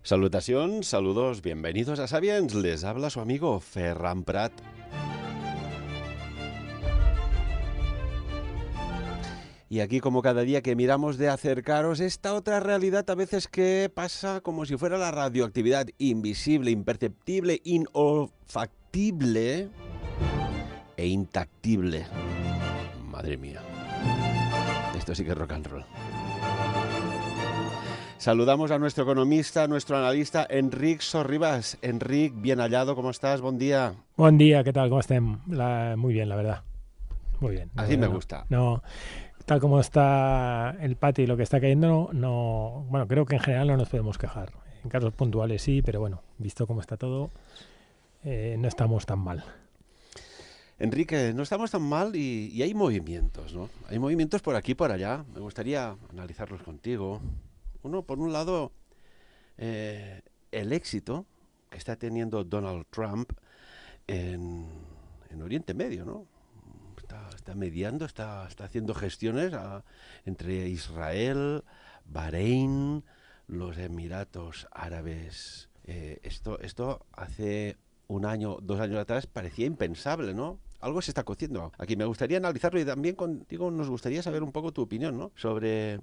Salutación, saludos, bienvenidos a Sapiens. Les habla su amigo Ferran Prat. Y aquí, como cada día que miramos de acercaros esta otra realidad, a veces que pasa como si fuera la radioactividad invisible, imperceptible, inolfactible e intactible. Madre mía, esto sí que es rock and roll. Saludamos a nuestro economista, nuestro analista, Enric Sorribas. Enric, bien hallado, ¿cómo estás? Buen día. Buen día, ¿qué tal? ¿Cómo estén? Muy bien, la verdad. Muy bien, la Así me verdad gusta. no, tal como está el patio y lo que está cayendo, bueno, creo que en general no nos podemos quejar. En casos puntuales sí, pero bueno, visto cómo está todo, no estamos tan mal. Enrique, no estamos tan mal y hay movimientos, ¿no? Hay movimientos por aquí y por allá. Me gustaría analizarlos contigo. Uno, por un lado, el éxito que está teniendo Donald Trump en, en Oriente Medio, ¿no? Está mediando, está haciendo gestiones entre Israel, Bahrein, los Emiratos Árabes. Esto hace un año, 2 años atrás parecía impensable, ¿no? Algo se está cociendo. Aquí me gustaría analizarlo y también contigo nos gustaría saber un poco tu opinión, ¿no? Sobre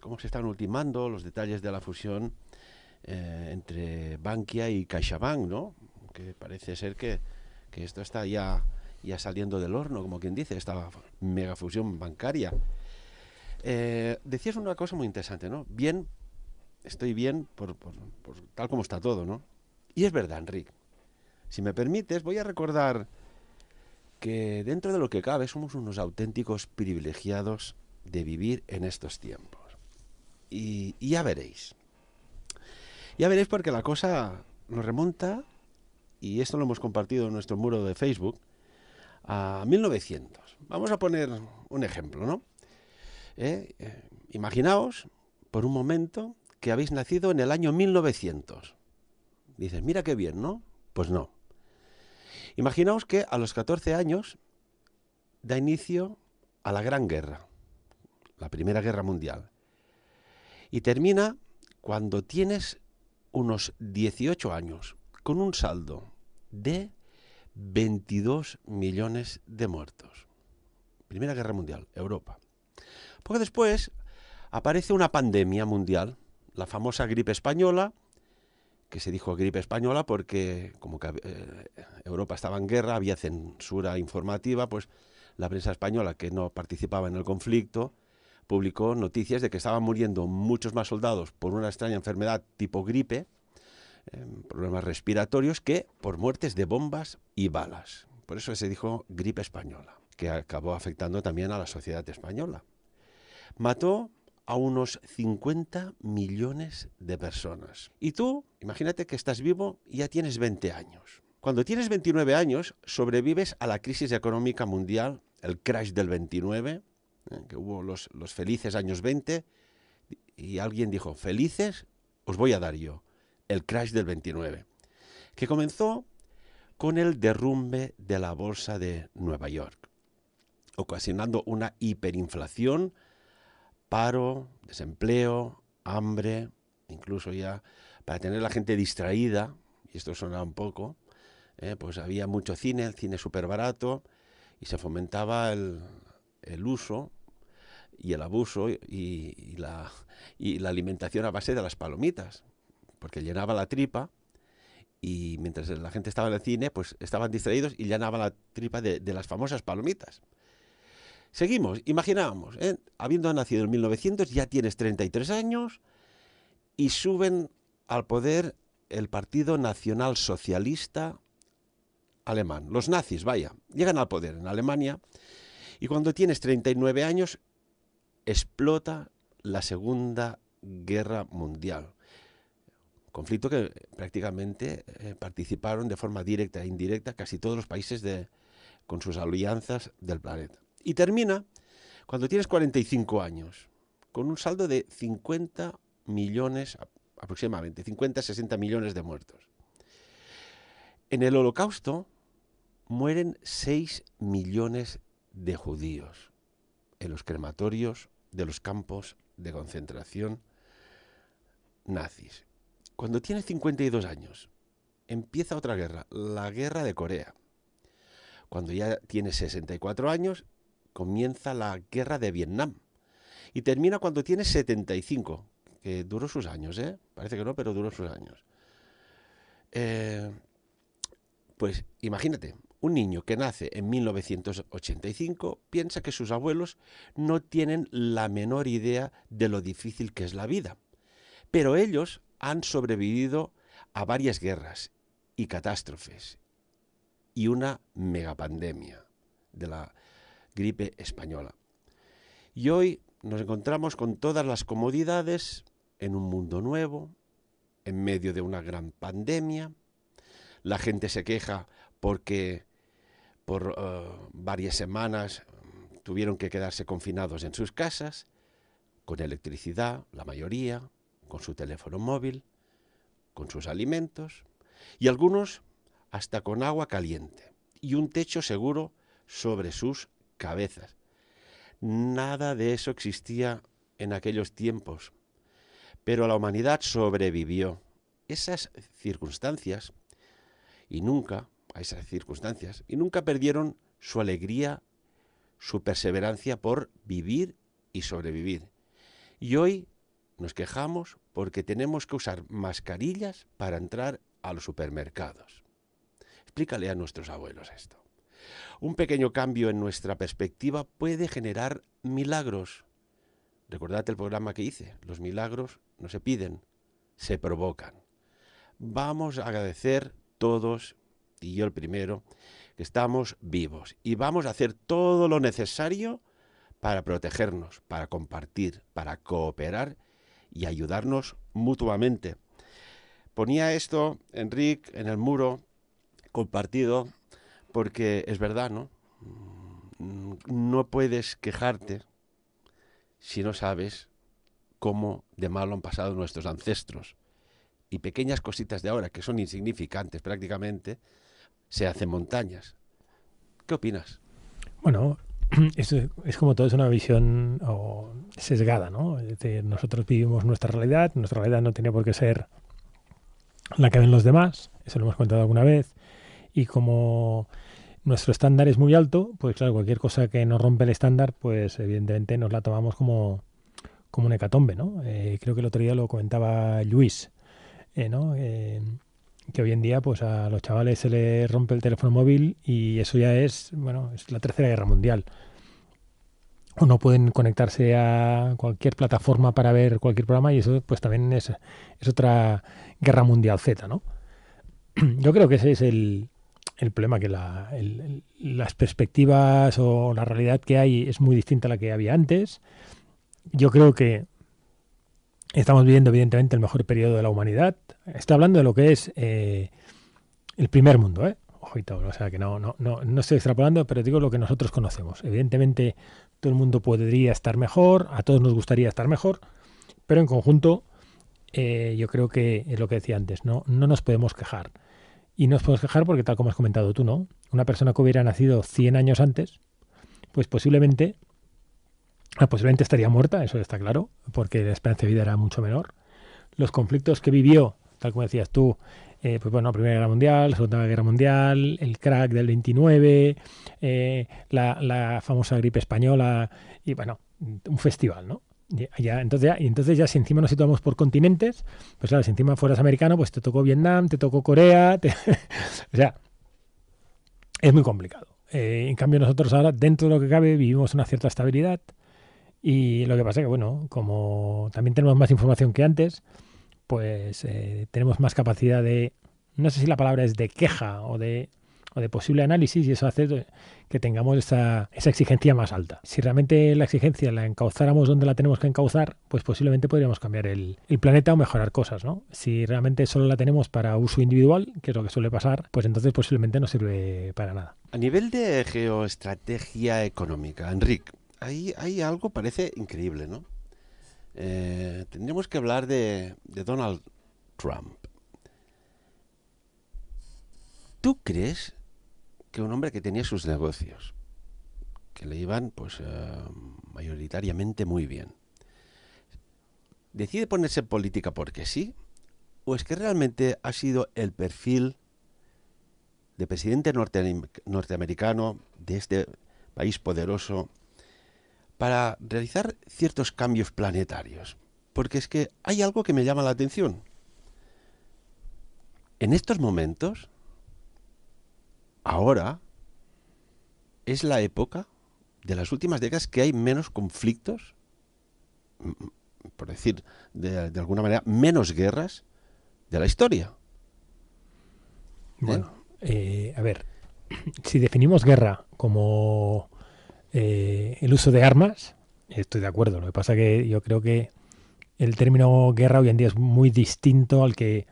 cómo se están ultimando los detalles de la fusión entre Bankia y CaixaBank, ¿no? Que parece ser que esto está ya saliendo del horno, como quien dice, esta megafusión bancaria. Decías una cosa muy interesante, ¿no? Bien, estoy bien por tal como está todo, ¿no? Y es verdad, Enrique. Si me permites, voy a recordar que dentro de lo que cabe somos unos auténticos privilegiados de vivir en estos tiempos. Y ya veréis. Ya veréis porque la cosa nos remonta, y esto lo hemos compartido en nuestro muro de Facebook, a 1900. Vamos a poner un ejemplo, ¿no? Imaginaos por un momento que habéis nacido en el año 1900. Dices, mira qué bien, ¿no? Pues no. Imaginaos que a los 14 años da inicio a la Gran Guerra, la Primera Guerra Mundial, y termina cuando tienes unos 18 años, con un saldo de 22 millones de muertos. Primera Guerra Mundial, Europa. Poco después aparece una pandemia mundial, la famosa gripe española, que se dijo gripe española porque como que Europa estaba en guerra, había censura informativa, pues la prensa española, que no participaba en el conflicto, publicó noticias de que estaban muriendo muchos más soldados por una extraña enfermedad tipo gripe, problemas respiratorios, que por muertes de bombas y balas. Por eso se dijo gripe española, que acabó afectando también a la sociedad española. Mató a unos 50 millones de personas. Y tú, imagínate que estás vivo y ya tienes 20 años. Cuando tienes 29 años, sobrevives a la crisis económica mundial, el crash del 29, que hubo los felices años 20, y alguien dijo, felices os voy a dar yo, el crash del 29, que comenzó con el derrumbe de la bolsa de Nueva York, ocasionando una hiperinflación, paro, desempleo, hambre, incluso ya para tener a la gente distraída, y esto suena un poco, pues había mucho cine, el cine súper barato, y se fomentaba el uso y el abuso y la alimentación a base de las palomitas, porque llenaba la tripa, y mientras la gente estaba en el cine, pues estaban distraídos y llenaban la tripa de las famosas palomitas. Seguimos, imaginábamos, habiendo nacido en 1900, ya tienes 33 años y suben al poder el Partido Nacional Socialista Alemán. Los nazis, vaya, llegan al poder en Alemania y cuando tienes 39 años explota la Segunda Guerra Mundial. Conflicto que prácticamente participaron de forma directa e indirecta casi todos los países con sus alianzas del planeta. Y termina cuando tienes 45 años, con un saldo de 50 millones, aproximadamente, 50-60 millones de muertos. En el Holocausto mueren 6 millones de judíos en los crematorios de los campos de concentración nazis. Cuando tiene 52 años, empieza otra guerra, la guerra de Corea. Cuando ya tiene 64 años, comienza la guerra de Vietnam. Y termina cuando tiene 75, que duró sus años, ¿eh? Parece que no, pero duró sus años. Pues imagínate, un niño que nace en 1985 piensa que sus abuelos no tienen la menor idea de lo difícil que es la vida. Pero ellos han sobrevivido a varias guerras y catástrofes y una megapandemia de la gripe española. Y hoy nos encontramos con todas las comodidades en un mundo nuevo, en medio de una gran pandemia. La gente se queja porque por varias semanas tuvieron que quedarse confinados en sus casas, con electricidad, la mayoría, con su teléfono móvil, con sus alimentos, y algunos hasta con agua caliente y un techo seguro sobre sus cabezas. Nada de eso existía en aquellos tiempos, pero la humanidad sobrevivió esas circunstancias y nunca perdieron su alegría, su perseverancia por vivir y sobrevivir. Y hoy nos quejamos porque tenemos que usar mascarillas para entrar a los supermercados. Explícale a nuestros abuelos esto. Un pequeño cambio en nuestra perspectiva puede generar milagros. Recordad el programa que hice. Los milagros no se piden, se provocan. Vamos a agradecer todos, y yo el primero, que estamos vivos. Y vamos a hacer todo lo necesario para protegernos, para compartir, para cooperar y ayudarnos mutuamente. Ponía esto, Enric, en el muro compartido, porque es verdad, ¿no? No puedes quejarte si no sabes cómo de malo han pasado nuestros ancestros. Y pequeñas cositas de ahora, que son insignificantes prácticamente, se hacen montañas. ¿Qué opinas? Bueno, es como todo, es una visión sesgada, ¿no? Es decir, nosotros vivimos nuestra realidad no tiene por qué ser la que ven los demás, eso lo hemos contado alguna vez, y como nuestro estándar es muy alto, pues claro, cualquier cosa que nos rompe el estándar, pues evidentemente nos la tomamos como una hecatombe, ¿no? Creo que el otro día lo comentaba Luis, ¿no? Que hoy en día pues a los chavales se les rompe el teléfono móvil y eso ya es, bueno, es la Tercera Guerra Mundial. O no pueden conectarse a cualquier plataforma para ver cualquier programa y eso pues también es otra Guerra Mundial Z, ¿no? Yo creo que ese es el problema, que las perspectivas o la realidad que hay es muy distinta a la que había antes. Yo creo que estamos viviendo evidentemente el mejor periodo de la humanidad. Estoy hablando de lo que es el primer mundo, ¿eh? Ojito, o sea que no estoy extrapolando, pero digo lo que nosotros conocemos. Evidentemente todo el mundo podría estar mejor, a todos nos gustaría estar mejor, pero en conjunto yo creo que es lo que decía antes, no nos podemos quejar. Y no nos podemos quejar porque, tal como has comentado tú, ¿no? Una persona que hubiera nacido 100 años antes, pues posiblemente estaría muerta, eso está claro, porque la esperanza de vida era mucho menor. Los conflictos que vivió, tal como decías tú, pues bueno, Primera Guerra Mundial, Segunda Guerra Mundial, el crack del 29, la famosa gripe española, y bueno, un festival, ¿no? Entonces ya si encima nos situamos por continentes, pues claro, si encima fueras americano, pues te tocó Vietnam, te tocó Corea, o sea, es muy complicado. En cambio nosotros ahora, dentro de lo que cabe, vivimos una cierta estabilidad. Y lo que pasa es que, bueno, como también tenemos más información que antes, pues tenemos más capacidad de, no sé si la palabra es de queja o de posible análisis, y eso hace que tengamos esa exigencia más alta. Si realmente la exigencia la encauzáramos donde la tenemos que encauzar, pues posiblemente podríamos cambiar el planeta o mejorar cosas, ¿no? Si realmente solo la tenemos para uso individual, que es lo que suele pasar, pues entonces posiblemente no sirve para nada. A nivel de geoestrategia económica, Enric, hay algo parece increíble, ¿no? Tendríamos que hablar de Donald Trump. ¿Tú crees que un hombre que tenía sus negocios, que le iban pues mayoritariamente muy bien, decide ponerse en política porque sí? ¿O es que realmente ha sido el perfil de presidente norteamericano de este país poderoso para realizar ciertos cambios planetarios? Porque es que hay algo que me llama la atención. En estos momentos, ahora, es la época de las últimas décadas que hay menos conflictos, por decir de alguna manera, menos guerras de la historia. Bueno, a ver, si definimos guerra como el uso de armas, estoy de acuerdo. Lo que pasa que yo creo que el término guerra hoy en día es muy distinto al que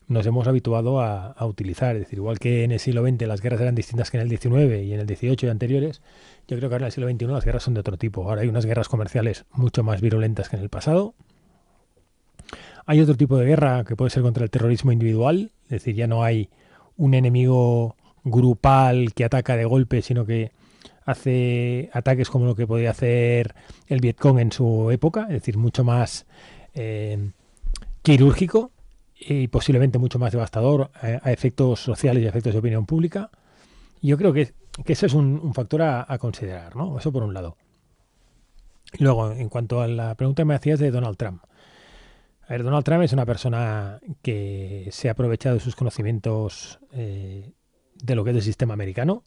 nos hemos habituado a utilizar. Es decir, igual que en el siglo XX las guerras eran distintas que en el XIX y en el XVIII y anteriores, yo creo que ahora en el siglo XXI las guerras son de otro tipo. Ahora hay unas guerras comerciales mucho más virulentas que en el pasado. Hay otro tipo de guerra que puede ser contra el terrorismo individual, es decir, ya no hay un enemigo grupal que ataca de golpe, sino que hace ataques como lo que podía hacer el Vietcong en su época, es decir, mucho más quirúrgico y posiblemente mucho más devastador a efectos sociales y a efectos de opinión pública. Y yo creo que eso es un factor a considerar, ¿no? Eso por un lado. Y luego, en cuanto a la pregunta que me hacías de Donald Trump. A ver, Donald Trump es una persona que se ha aprovechado de sus conocimientos de lo que es el sistema americano.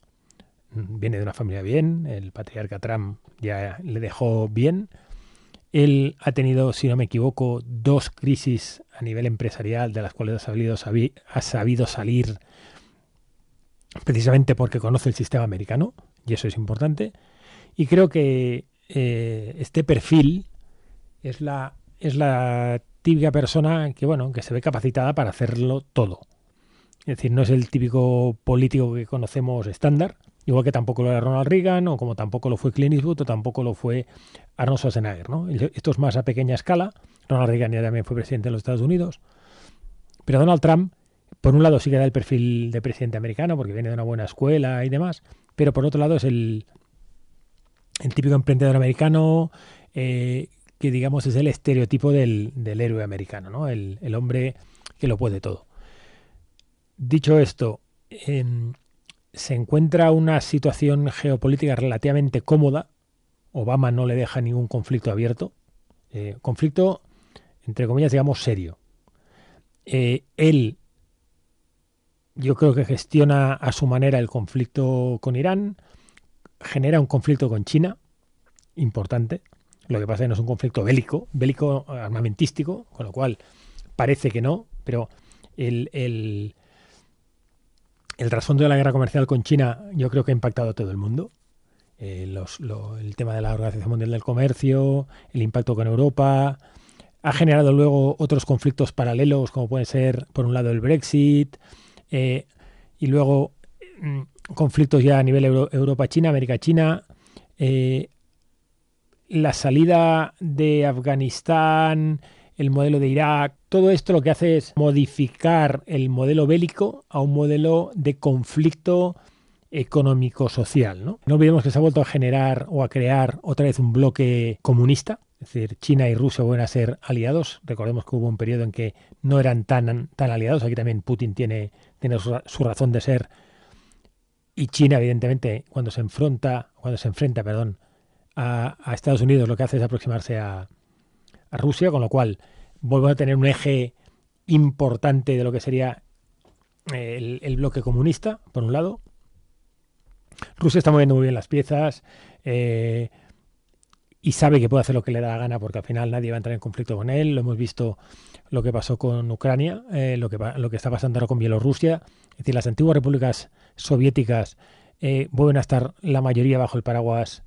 Viene de una familia bien, el patriarca Trump ya le dejó bien. Él ha tenido, si no me equivoco, 2 crisis a nivel empresarial de las cuales ha sabido salir precisamente porque conoce el sistema americano, y eso es importante. Y creo que este perfil es la típica persona que, bueno, que se ve capacitada para hacerlo todo. Es decir, no es el típico político que conocemos estándar, igual que tampoco lo era Ronald Reagan, o como tampoco lo fue Clint Eastwood, o tampoco lo fue Arnold Schwarzenegger, ¿no? Esto es más a pequeña escala. Ronald Reagan ya también fue presidente de los Estados Unidos. Pero Donald Trump, por un lado, sí que da el perfil de presidente americano, porque viene de una buena escuela y demás, pero por otro lado es el típico emprendedor americano, que digamos es el estereotipo del héroe americano, ¿no? El hombre que lo puede todo. Dicho esto, se encuentra una situación geopolítica relativamente cómoda. Obama no le deja ningún conflicto abierto. Conflicto, entre comillas, digamos, serio. Él, yo creo que gestiona a su manera el conflicto con Irán, genera un conflicto con China, importante. Lo que pasa es que no es un conflicto bélico armamentístico, con lo cual parece que no, pero el trasfondo de la guerra comercial con China yo creo que ha impactado a todo el mundo. El tema de la Organización Mundial del Comercio, el impacto con Europa, ha generado luego otros conflictos paralelos, como puede ser, por un lado, el Brexit, y luego conflictos ya a nivel Europa-China, América-China, la salida de Afganistán, el modelo de Irak. Todo esto lo que hace es modificar el modelo bélico a un modelo de conflicto económico-social, ¿no? No olvidemos que se ha vuelto a generar o a crear otra vez un bloque comunista, es decir, China y Rusia vuelven a ser aliados. Recordemos que hubo un periodo en que no eran tan aliados. Aquí también Putin tiene su razón de ser. Y China, evidentemente, cuando se enfrenta, a Estados Unidos, lo que hace es aproximarse a Rusia, con lo cual vuelve a tener un eje importante de lo que sería el bloque comunista, por un lado. Rusia está moviendo muy bien las piezas y sabe que puede hacer lo que le da la gana, porque al final nadie va a entrar en conflicto con él. Lo hemos visto lo que pasó con Ucrania, lo que está pasando ahora con Bielorrusia. Es decir, las antiguas repúblicas soviéticas vuelven a estar la mayoría bajo el paraguas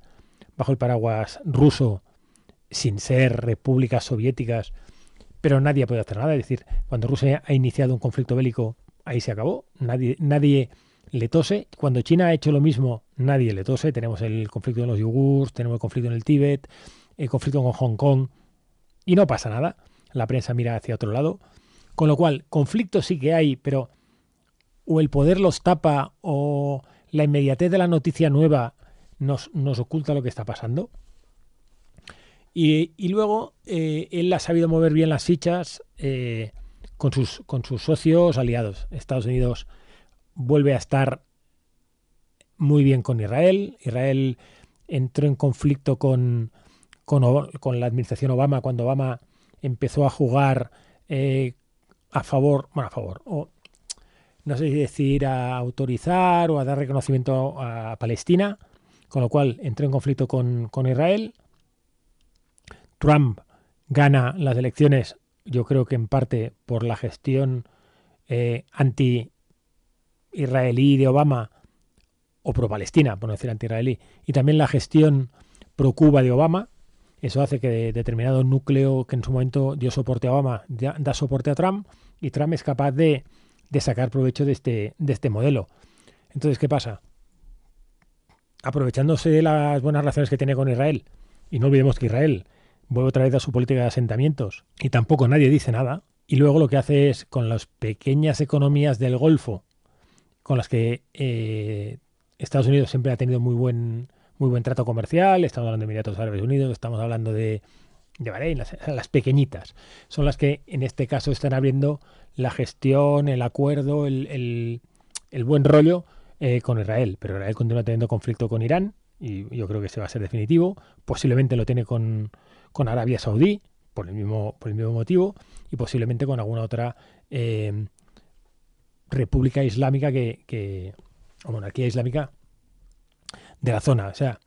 ruso, sin ser repúblicas soviéticas, pero nadie puede hacer nada. Es decir, cuando Rusia ha iniciado un conflicto bélico, ahí se acabó. Nadie le tose. Cuando China ha hecho lo mismo, nadie le tose. Tenemos el conflicto de los yugurs, tenemos el conflicto en el Tíbet, el conflicto con Hong Kong, y no pasa nada. La prensa mira hacia otro lado. Con lo cual, conflictos sí que hay, pero o el poder los tapa o la inmediatez de la noticia nueva nos oculta lo que está pasando. Y luego él ha sabido mover bien las fichas con sus socios aliados. Estados Unidos vuelve a estar muy bien con Israel. Israel entró en conflicto con la administración Obama cuando Obama empezó a jugar a favor, o no sé si decir a autorizar o a dar reconocimiento a Palestina, con lo cual entró en conflicto con Israel. Trump gana las elecciones, yo creo que en parte por la gestión anti-israelí de Obama, o pro-Palestina, por no decir anti-israelí, y también la gestión pro-Cuba de Obama. Eso hace que determinado núcleo que en su momento dio soporte a Obama da soporte a Trump, y Trump es capaz de sacar provecho de este modelo. Entonces, ¿qué pasa? Aprovechándose de las buenas relaciones que tiene con Israel, y no olvidemos que Israel vuelve otra vez a su política de asentamientos, y tampoco nadie dice nada, y luego lo que hace es, con las pequeñas economías del Golfo, con las que Estados Unidos siempre ha tenido muy buen trato comercial, estamos hablando de Emiratos Árabes Unidos, estamos hablando de Bahrein, las pequeñitas, son las que en este caso están abriendo la gestión, el acuerdo, el buen rollo con Israel. Pero Israel continúa teniendo conflicto con Irán, y yo creo que ese va a ser definitivo. Posiblemente lo tiene con Arabia Saudí, por el mismo motivo, y posiblemente con alguna otra república islámica o monarquía islámica de la zona. O sea,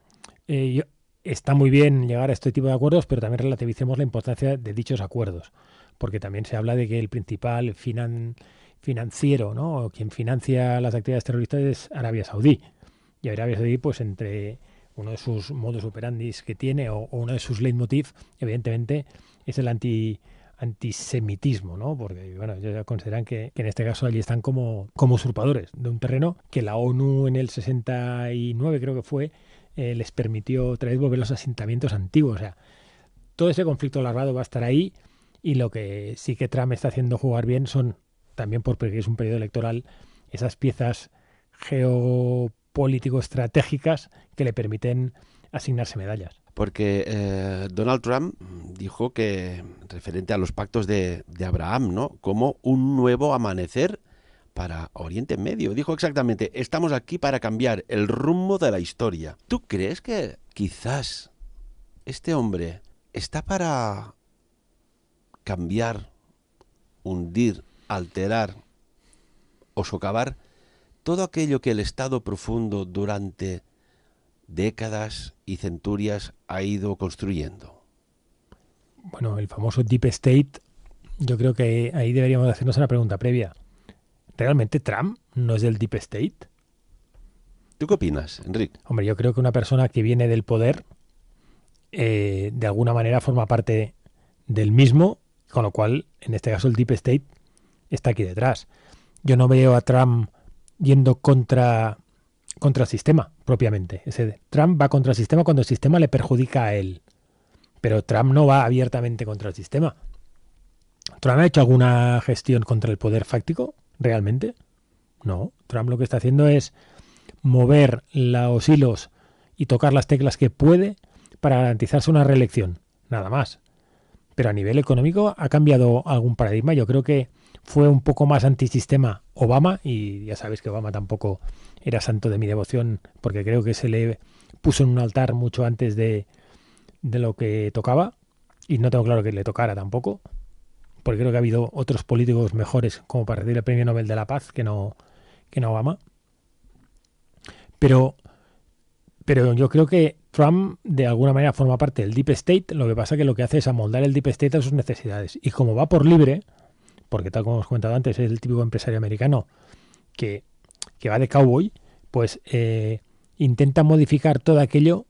está muy bien llegar a este tipo de acuerdos, pero también relativicemos la importancia de dichos acuerdos, porque también se habla de que el principal financiero, ¿no?, o quien financia las actividades terroristas, es Arabia Saudí. Y Arabia Saudí, pues entre uno de sus modus operandis que tiene, o uno de sus leitmotiv, evidentemente, es el antisemitismo, ¿no? Porque, bueno, ellos consideran que en este caso allí están como usurpadores de un terreno que la ONU en el 69, creo que fue, les permitió otra vez volver a los asentamientos antiguos. O sea, todo ese conflicto larvado va a estar ahí, y lo que sí que Trump está haciendo jugar bien son, también porque es un periodo electoral, esas piezas geopolítico-estratégicas que le permiten asignarse medallas. Porque Donald Trump dijo que, referente a los pactos de Abraham, ¿no?, como un nuevo amanecer para Oriente Medio. Dijo exactamente: estamos aquí para cambiar el rumbo de la historia. ¿Tú crees que quizás este hombre está para cambiar, hundir, alterar o socavar todo aquello que el Estado profundo durante décadas y centurias ha ido construyendo? Bueno, el famoso Deep State, yo creo que ahí deberíamos hacernos una pregunta previa. ¿Realmente Trump no es del Deep State? ¿Tú qué opinas, Enrique? Hombre, yo creo que una persona que viene del poder de alguna manera forma parte del mismo, con lo cual, en este caso, el Deep State está aquí detrás. Yo no veo a Trump yendo contra el sistema, propiamente. Trump va contra el sistema cuando el sistema le perjudica a él. Pero Trump no va abiertamente contra el sistema. ¿Trump ha hecho alguna gestión contra el poder fáctico? ¿Realmente? No. Trump lo que está haciendo es mover los hilos y tocar las teclas que puede para garantizarse una reelección. Nada más. Pero a nivel económico ha cambiado algún paradigma. Yo creo que fue un poco más antisistema Obama, y ya sabéis que Obama tampoco era santo de mi devoción, porque creo que se le puso en un altar mucho antes de lo que tocaba, y no tengo claro que le tocara tampoco, porque creo que ha habido otros políticos mejores como para recibir el Premio Nobel de la Paz que no Obama. Pero yo creo que Trump de alguna manera forma parte del Deep State. Lo que pasa que lo que hace es amoldar el Deep State a sus necesidades, y como va por libre, porque tal como hemos comentado antes, es el típico empresario americano que va de cowboy, pues intenta modificar todo aquello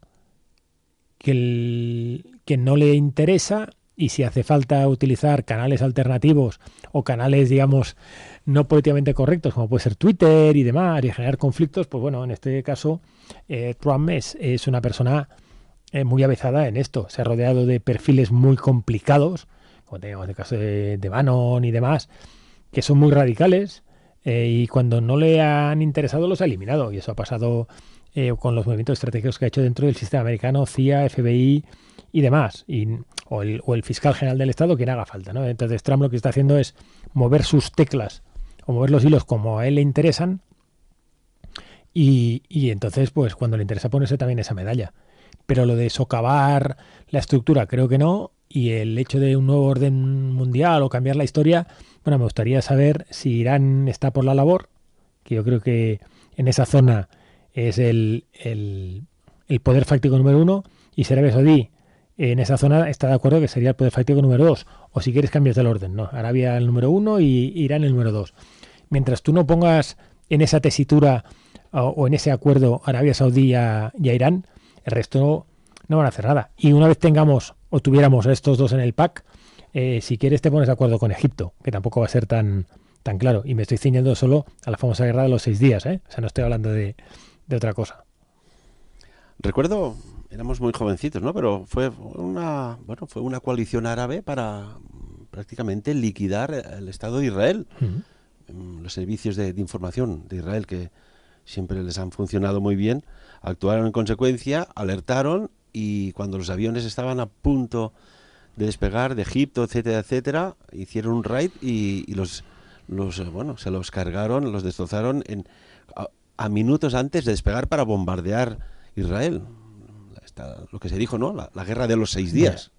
que no le interesa, y si hace falta utilizar canales alternativos o canales, digamos, no políticamente correctos, como puede ser Twitter y demás, y generar conflictos, pues bueno, en este caso Trump es una persona muy avezada en esto. Se ha rodeado de perfiles muy complicados, como tenemos el caso de Bannon y demás, que son muy radicales, y cuando no le han interesado los ha eliminado. Y eso ha pasado con los movimientos estratégicos que ha hecho dentro del sistema americano, CIA, FBI y demás, o el fiscal general del Estado, quien haga falta, ¿no? Entonces Trump lo que está haciendo es mover sus teclas o mover los hilos como a él le interesan y entonces pues cuando le interesa ponerse también esa medalla. Pero lo de socavar la estructura creo que no, y el hecho de un nuevo orden mundial o cambiar la historia, bueno, me gustaría saber si Irán está por la labor, que yo creo que en esa zona es el poder fáctico número uno, y si Arabia Saudí en esa zona está de acuerdo que sería el poder fáctico número dos, o si quieres cambias el orden, ¿no? Arabia el número uno y Irán el número dos. Mientras tú no pongas en esa tesitura o en ese acuerdo Arabia Saudí y a Irán, el resto no van a hacer nada. Y una vez tengamos o tuviéramos a estos dos en el pack, si quieres te pones de acuerdo con Egipto, que tampoco va a ser tan claro. Y me estoy ciñendo solo a la famosa guerra de los 6 días, ¿eh? O sea, no estoy hablando de otra cosa. Recuerdo, éramos muy jovencitos, ¿no? Pero fue una coalición árabe para prácticamente liquidar el Estado de Israel. Los servicios de información de Israel, que siempre les han funcionado muy bien, actuaron en consecuencia, alertaron, y cuando los aviones estaban a punto de despegar de Egipto, etcétera, etcétera, hicieron un raid y se los cargaron, los destrozaron a minutos antes de despegar para bombardear Israel. Lo que se dijo, ¿no? La guerra de los 6 días.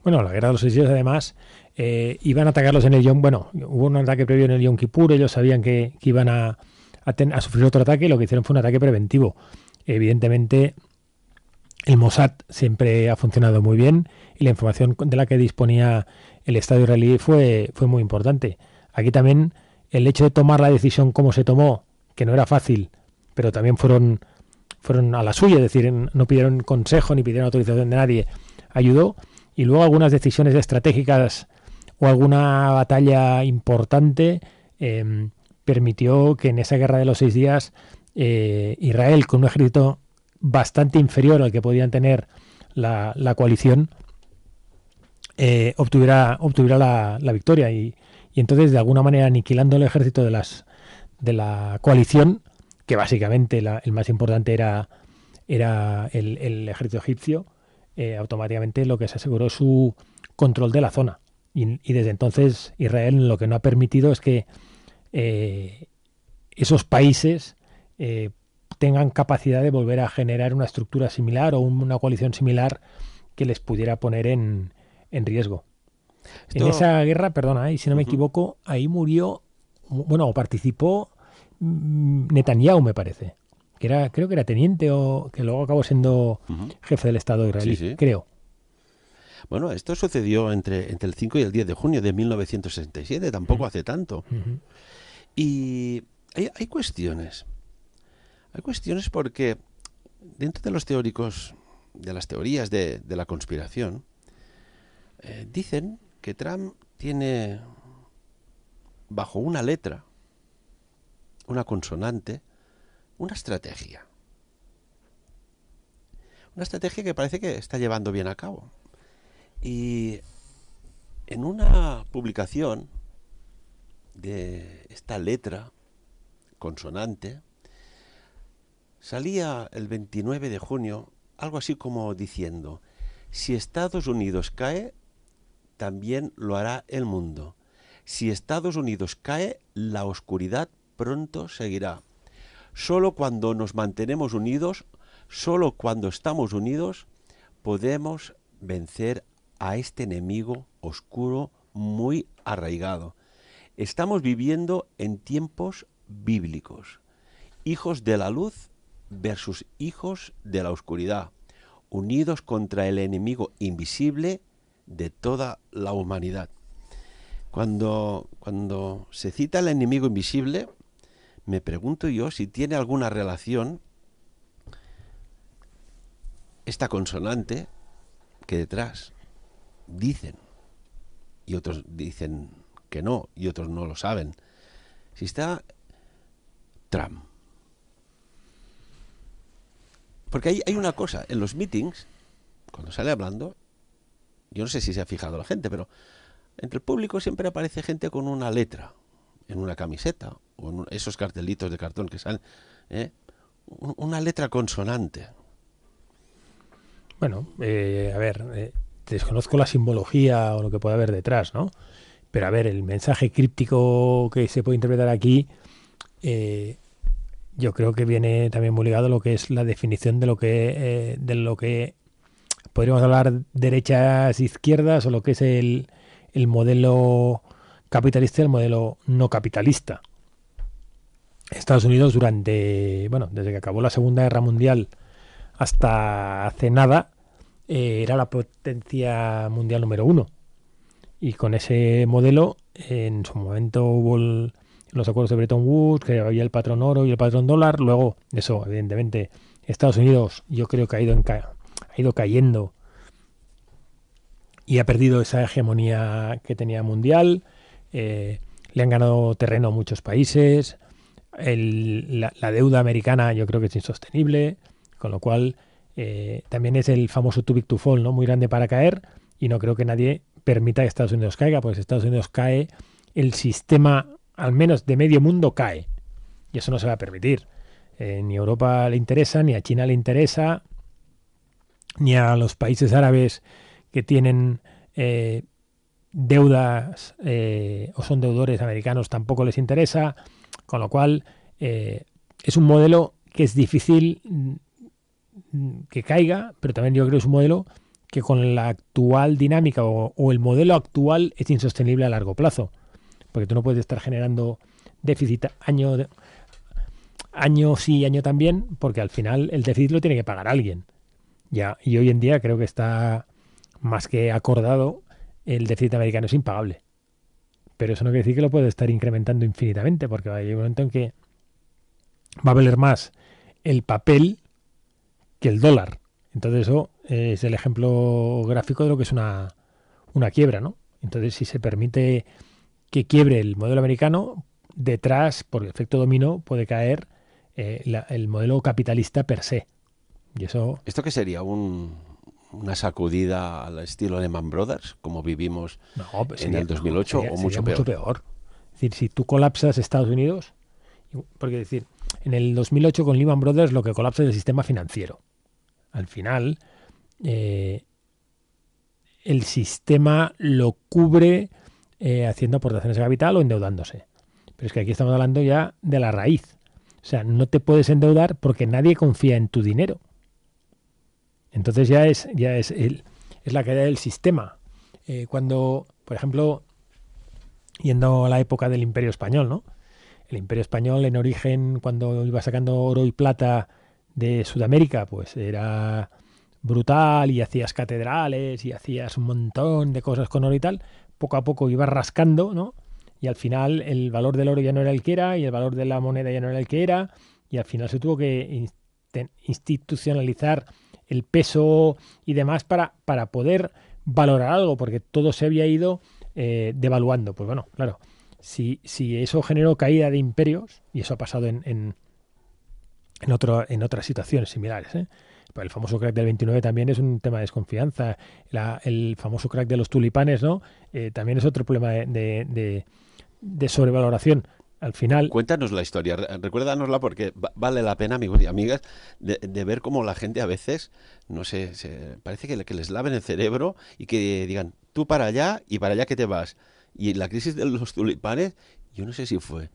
Bueno, la guerra de los 6 días, además, iban a atacarlos en el Yom... Bueno, hubo un ataque previo en el Yom Kippur, ellos sabían que iban a sufrir otro ataque, y lo que hicieron fue un ataque preventivo. Evidentemente, el Mossad siempre ha funcionado muy bien, y la información de la que disponía el Estado israelí fue muy importante. Aquí también el hecho de tomar la decisión como se tomó, que no era fácil, pero también fueron a la suya, es decir, no pidieron consejo ni pidieron autorización de nadie, ayudó. Y luego algunas decisiones estratégicas o alguna batalla importante permitió que en esa guerra de los 6 días Israel, con un ejército bastante inferior al que podían tener la coalición, obtuviera la victoria, y entonces de alguna manera aniquilando el ejército de la coalición, que básicamente el más importante era el ejército egipcio, automáticamente lo que se aseguró es su control de la zona, y desde entonces Israel lo que no ha permitido es que esos países tengan capacidad de volver a generar una estructura similar o una coalición similar que les pudiera poner en riesgo. En esa guerra, perdona, y si no me equivoco, ahí murió, bueno, o participó Netanyahu, me parece, creo que era teniente, o que luego acabó siendo jefe del Estado israelí, sí. Creo. Bueno, esto sucedió entre el 5 y el 10 de junio de 1967, tampoco hace tanto. Y hay cuestiones. Hay cuestiones porque dentro de los teóricos, de las teorías de la conspiración, dicen que Trump tiene bajo una letra, una consonante, una estrategia. Una estrategia que parece que está llevando bien a cabo. Y en una publicación de esta letra consonante, salía el 29 de junio algo así como diciendo: si Estados Unidos cae, también lo hará el mundo. Si Estados Unidos cae, la oscuridad pronto seguirá. Solo cuando nos mantenemos unidos, solo cuando estamos unidos, podemos vencer a este enemigo oscuro muy arraigado. Estamos viviendo en tiempos bíblicos. Hijos de la luz versus hijos de la oscuridad, unidos contra el enemigo invisible de toda la humanidad. Cuando se cita el enemigo invisible, me pregunto yo si tiene alguna relación esta consonante que detrás dicen, y otros dicen que no, y otros no lo saben, si está Trump. Porque hay una cosa, en los meetings, cuando sale hablando, yo no sé si se ha fijado la gente, pero entre el público siempre aparece gente con una letra en una camiseta, o en esos cartelitos de cartón que salen, una letra consonante. Bueno, a ver, desconozco la simbología o lo que puede haber detrás, ¿no? Pero a ver, el mensaje críptico que se puede interpretar aquí, eh, yo creo que viene también muy ligado a lo que es la definición de lo que podríamos hablar derechas, izquierdas, o lo que es el modelo capitalista y el modelo no capitalista. Estados Unidos bueno, desde que acabó la Segunda Guerra Mundial hasta hace nada, era la potencia mundial número uno. Y con ese modelo, en su momento hubo los acuerdos de Bretton Woods, que había el patrón oro y el patrón dólar. Luego, eso, evidentemente, Estados Unidos, yo creo que ha ido cayendo y ha perdido esa hegemonía que tenía mundial. Le han ganado terreno a muchos países. La deuda americana yo creo que es insostenible, con lo cual también es el famoso too big to fall, ¿no? Muy grande para caer, y no creo que nadie permita que Estados Unidos caiga, porque si Estados Unidos cae, el sistema, al menos de medio mundo, cae. Y eso no se va a permitir. Ni a Europa le interesa, ni a China le interesa, ni a los países árabes que tienen deudas o son deudores americanos tampoco les interesa, con lo cual es un modelo que es difícil que caiga, pero también yo creo que es un modelo que con la actual dinámica o el modelo actual es insostenible a largo plazo, porque tú no puedes estar generando déficit año sí, año también, porque al final el déficit lo tiene que pagar alguien. Ya, y hoy en día creo que está más que acordado, el déficit americano es impagable. Pero eso no quiere decir que lo puede estar incrementando infinitamente, porque va a llegar un momento en que va a valer más el papel que el dólar. Entonces eso es el ejemplo gráfico de lo que es una quiebra, ¿no? Entonces, si se permite que quiebre el modelo americano, detrás, por efecto dominó, puede caer el modelo capitalista per se. Y eso... ¿Esto qué sería? ¿Una sacudida al estilo Lehman Brothers, como vivimos pues en el 2008, sería, o mucho peor? Mucho peor. Es decir, si tú colapsas Estados Unidos, porque decir, en el 2008 con Lehman Brothers lo que colapsa es el sistema financiero. Al final, el sistema lo cubre haciendo aportaciones de capital o endeudándose. Pero es que aquí estamos hablando ya de la raíz. O sea, no te puedes endeudar porque nadie confía en tu dinero. Entonces ya es la caída del sistema. Cuando, por ejemplo, yendo a la época del Imperio Español, ¿no? El Imperio Español, en origen, cuando iba sacando oro y plata de Sudamérica, pues era brutal, y hacías catedrales y hacías un montón de cosas con oro y tal. Poco a poco ibas rascando, ¿no? Y al final el valor del oro ya no era el que era, y el valor de la moneda ya no era el que era, y al final se tuvo que institucionalizar el peso y demás para poder valorar algo, porque todo se había ido devaluando. Pues bueno, claro, si eso generó caída de imperios, y eso ha pasado en otras situaciones similares, el famoso crack del 29 también es un tema de desconfianza. El famoso crack de los tulipanes, ¿no? También es otro problema de sobrevaloración. Al final... Cuéntanos la historia, recuérdanosla, porque vale la pena, amigos y amigas, de ver cómo la gente a veces, no sé, parece que les laven el cerebro y que digan, tú para allá y para allá que te vas. Y la crisis de los tulipanes, yo no sé si fue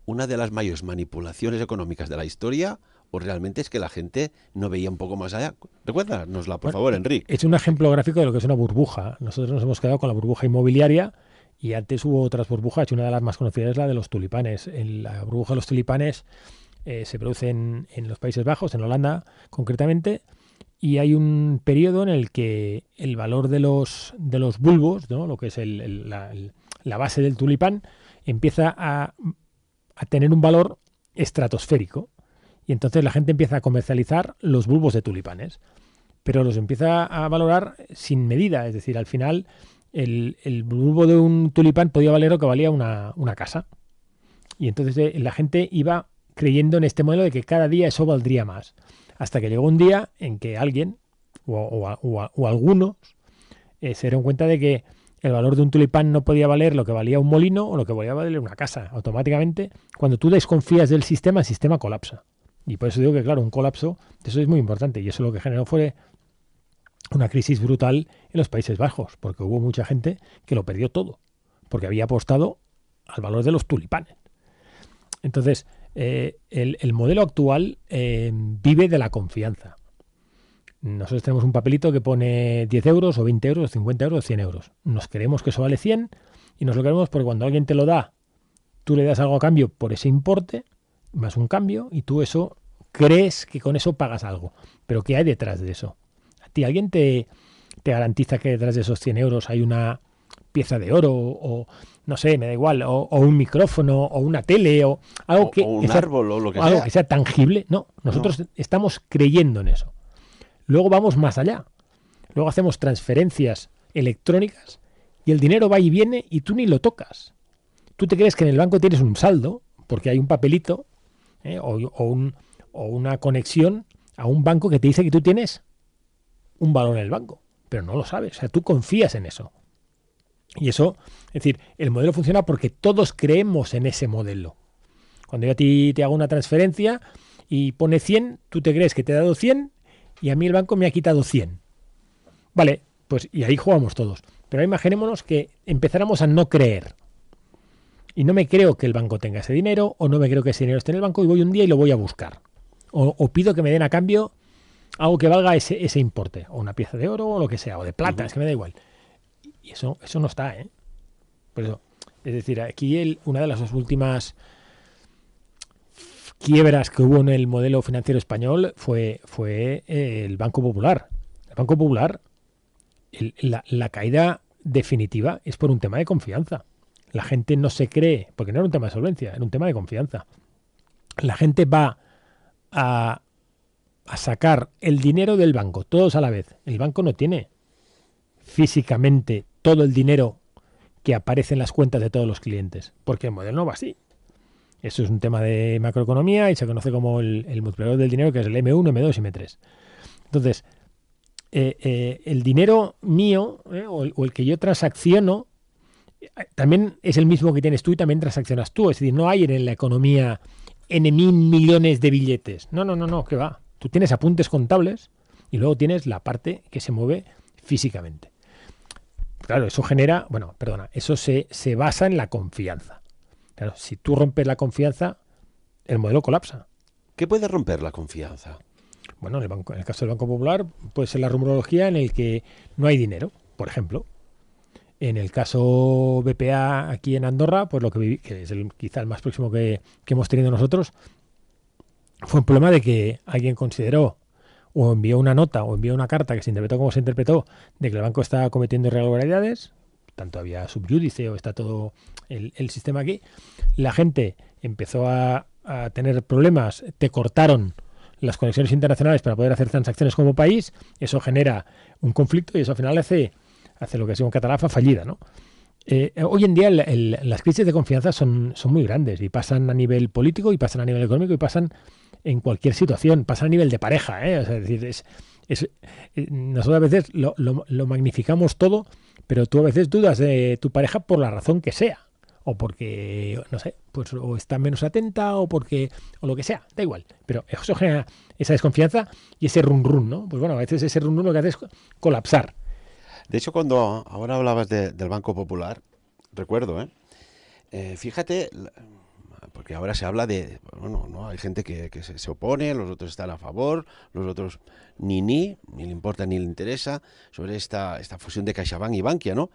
una de las mayores manipulaciones económicas de la historia, o realmente es que la gente no veía un poco más allá. Recuérdanosla, por favor, Enrique. Es un ejemplo gráfico de lo que es una burbuja. Nosotros nos hemos quedado con la burbuja inmobiliaria, y antes hubo otras burbujas, y una de las más conocidas es la de los tulipanes. La burbuja de los tulipanes se produce en los Países Bajos, en Holanda concretamente, y hay un periodo en el que el valor de los bulbos, ¿no? Lo que es la base del tulipán, empieza a tener un valor estratosférico. Y entonces la gente empieza a comercializar los bulbos de tulipanes, pero los empieza a valorar sin medida. Es decir, al final el bulbo de un tulipán podía valer lo que valía una casa. Y entonces la gente iba creyendo en este modelo de que cada día eso valdría más. Hasta que llegó un día en que alguien o algunos se dieron cuenta de que el valor de un tulipán no podía valer lo que valía un molino o lo que podía valer una casa. Automáticamente, cuando tú desconfías del sistema, el sistema colapsa. Y por eso digo que, claro, un colapso, eso es muy importante. Y eso lo que generó fue una crisis brutal en los Países Bajos, porque hubo mucha gente que lo perdió todo, porque había apostado al valor de los tulipanes. Entonces, el modelo actual vive de la confianza. Nosotros tenemos un papelito que pone 10 euros o 20 euros, 50 euros, 100 euros. Nos creemos que eso vale 100 y nos lo creemos porque cuando alguien te lo da, tú le das algo a cambio por ese importe, más un cambio, y tú eso crees que con eso pagas algo. Pero ¿qué hay detrás de eso? ¿A ti alguien te garantiza que detrás de esos 100 euros hay una pieza de oro o no sé, me da igual, o un micrófono o una tele o algo o un árbol o lo que sea? Algo que sea tangible. No, nosotros estamos creyendo en eso. Luego vamos más allá. Luego hacemos transferencias electrónicas y el dinero va y viene y tú ni lo tocas. Tú te crees que en el banco tienes un saldo porque hay un papelito o una conexión a un banco que te dice que tú tienes un valor en el banco, pero no lo sabes. O sea, tú confías en eso. Y eso, es decir, el modelo funciona porque todos creemos en ese modelo. Cuando yo a ti te hago una transferencia y pone 100, tú te crees que te he dado 100 y a mí el banco me ha quitado 100. Vale, pues y ahí jugamos todos. Pero imaginémonos que empezáramos a no creer. Y no me creo que el banco tenga ese dinero, o no me creo que ese dinero esté en el banco y voy un día y lo voy a buscar. O pido que me den a cambio algo que valga ese importe, o una pieza de oro o lo que sea, o de plata, es que me da igual. Y eso no está, ¿eh? Por eso, es decir, aquí una de las últimas quiebras que hubo en el modelo financiero español fue el Banco Popular. El Banco Popular, la caída definitiva es por un tema de confianza. La gente no se cree, porque no era un tema de solvencia, era un tema de confianza. La gente va a sacar el dinero del banco, todos a la vez. El banco no tiene físicamente todo el dinero que aparece en las cuentas de todos los clientes, porque el modelo no va así. Eso es un tema de macroeconomía y se conoce como el multiplicador del dinero, que es el M1, M2 y M3. Entonces, el dinero mío o el que yo transacciono también es el mismo que tienes tú y también transaccionas tú. Es decir, no hay en la economía N mil millones de billetes. No, que va. Tú tienes apuntes contables y luego tienes la parte que se mueve físicamente. Claro, eso eso se basa en la confianza. Claro, si tú rompes la confianza, el modelo colapsa. ¿Qué puede romper la confianza? Bueno, en el caso del Banco Popular puede ser la rumorología en el que no hay dinero, por ejemplo. En el caso BPA aquí en Andorra, pues que es quizá el más próximo que hemos tenido nosotros, fue un problema de que alguien consideró o envió una nota o envió una carta que se interpretó como se interpretó de que el banco estaba cometiendo irregularidades, tanto había subyúdice o está todo el sistema aquí. La gente empezó a tener problemas, te cortaron las conexiones internacionales para poder hacer transacciones como país, eso genera un conflicto y eso al final hace lo que se llama en catalán fallida, ¿no? Hoy en día las crisis de confianza son muy grandes y pasan a nivel político y pasan a nivel económico y pasan en cualquier situación, pasan a nivel de pareja, ¿eh? O sea, es decir, nosotros a veces lo magnificamos todo, pero tú a veces dudas de tu pareja por la razón que sea, o porque, no sé, pues o está menos atenta o lo que sea, da igual, pero eso genera esa desconfianza y ese run, ¿no? Pues bueno, a veces ese run lo que hace es colapsar. De hecho, cuando ahora hablabas del Banco Popular, recuerdo, fíjate, porque ahora se habla de, bueno, no hay gente que se opone, los otros están a favor, los otros ni le importa ni le interesa sobre esta fusión de CaixaBank y Bankia, ¿no?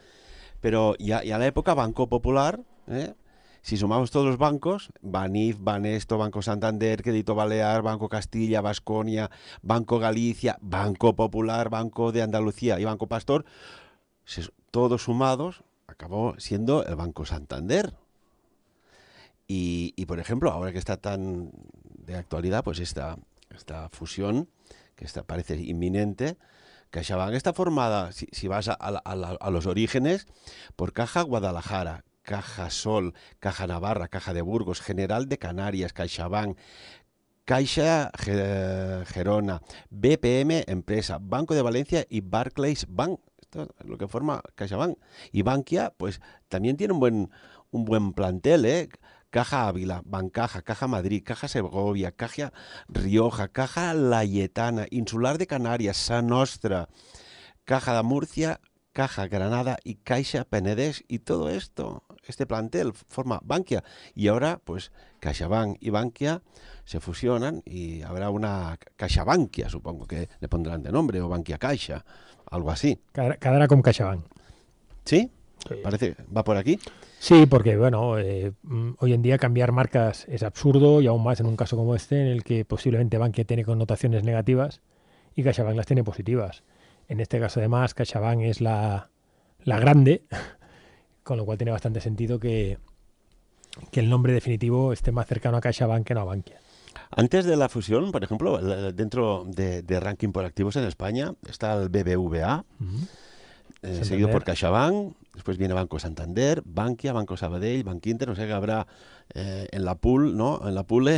Pero ya en la época Banco Popular, si sumamos todos los bancos, Banif, Banesto, Banco Santander, Crédito Balear, Banco Castilla, Baskonia, Banco Galicia, Banco Popular, Banco de Andalucía y Banco Pastor, todos sumados, acabó siendo el Banco Santander. Y por ejemplo, ahora que está tan de actualidad, pues esta fusión, que parece inminente, CaixaBank está formada, si vas a los orígenes, por Caja Guadalajara, Caja Sol, Caja Navarra, Caja de Burgos, General de Canarias, CaixaBank, Caixa Gerona, BPM Empresa, Banco de Valencia y Barclays Bank. Esto es lo que forma CaixaBank. Y Bankia, pues también tiene un buen plantel, ¿eh? Caja Ávila, Bancaja, Caja Madrid, Caja Segovia, Caja Rioja, Caja Layetana, Insular de Canarias, Sa Nostra, Caja de Murcia, Caja Granada y Caixa Penedès, y todo esto, este plantel forma Bankia, y ahora pues CaixaBank y Bankia se fusionan y habrá una CaixaBankia, supongo que le pondrán de nombre, o Bankia Caixa, algo así. Quedará con CaixaBank. ¿Sí? Sí. Parece, ¿va por aquí? Sí, porque bueno, hoy en día cambiar marcas es absurdo, y aún más en un caso como este, en el que posiblemente Bankia tiene connotaciones negativas y CaixaBank las tiene positivas. En este caso, además, CaixaBank es la grande, con lo cual tiene bastante sentido que el nombre definitivo esté más cercano a CaixaBank que no a Bankia. Antes de la fusión, por ejemplo, dentro de ranking por activos en España está el BBVA, seguido por CaixaBank, después viene Banco Santander, Bankia, Banco Sabadell, Bankinter, o sea que habrá en la pool, ¿no? En la pool,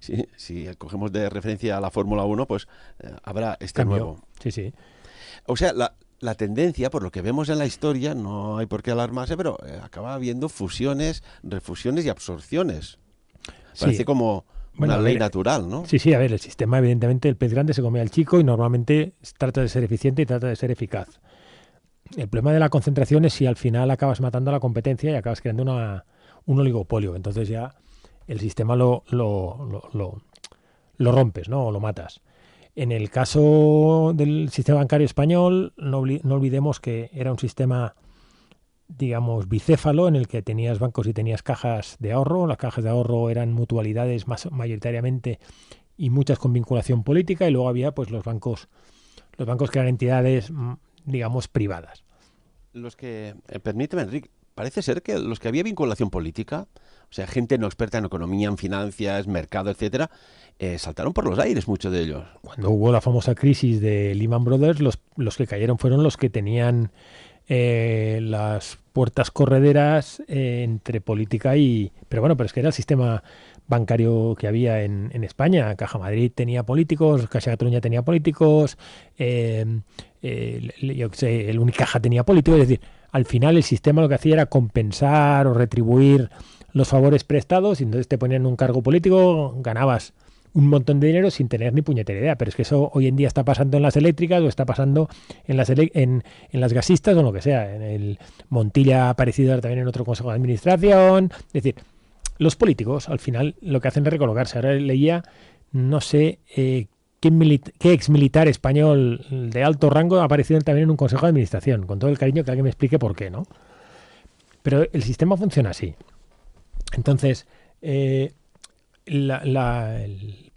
si cogemos de referencia a la Fórmula 1, pues habrá este Cambio. nuevo. Sí, sí. O sea, la tendencia, por lo que vemos en la historia, no hay por qué alarmarse, pero acaba habiendo fusiones, refusiones y absorciones. Parece Sí. como una ley natural, ¿no? Sí, sí, a ver, el sistema, evidentemente, el pez grande se come al chico y normalmente trata de ser eficiente y trata de ser eficaz. El problema de la concentración es si al final acabas matando a la competencia y acabas creando un oligopolio. Entonces ya el sistema lo rompes, ¿no? O lo matas. En el caso del sistema bancario español, no olvidemos que era un sistema, digamos, bicéfalo, en el que tenías bancos y tenías cajas de ahorro. Las cajas de ahorro eran mutualidades mayoritariamente y muchas con vinculación política, y luego había pues los bancos que eran entidades, digamos, privadas. Los que, permíteme, Enrique, parece ser que los que había vinculación política, o sea, gente no experta en economía, en finanzas, mercado, etcétera, saltaron por los aires muchos de ellos. Cuando hubo la famosa crisis de Lehman Brothers, los que cayeron fueron los que tenían las puertas correderas entre política y... Pero es que era el sistema bancario que había en España. Caja Madrid tenía políticos, Caixa Cataluña tenía políticos, yo qué sé, el Unicaja tenía políticos. Es decir, al final el sistema lo que hacía era compensar o retribuir los favores prestados, y entonces te ponían un cargo político, ganabas un montón de dinero sin tener ni puñetera idea. Pero es que eso hoy en día está pasando en las eléctricas, o está pasando en las gasistas, o en lo que sea. En el Montilla ha aparecido también en otro consejo de administración. Es decir, los políticos al final lo que hacen es recolocarse. Ahora leía, no sé, qué ex militar español de alto rango ha aparecido también en un consejo de administración. Con todo el cariño, que alguien me explique por qué, ¿no? Pero el sistema funciona así. Entonces, por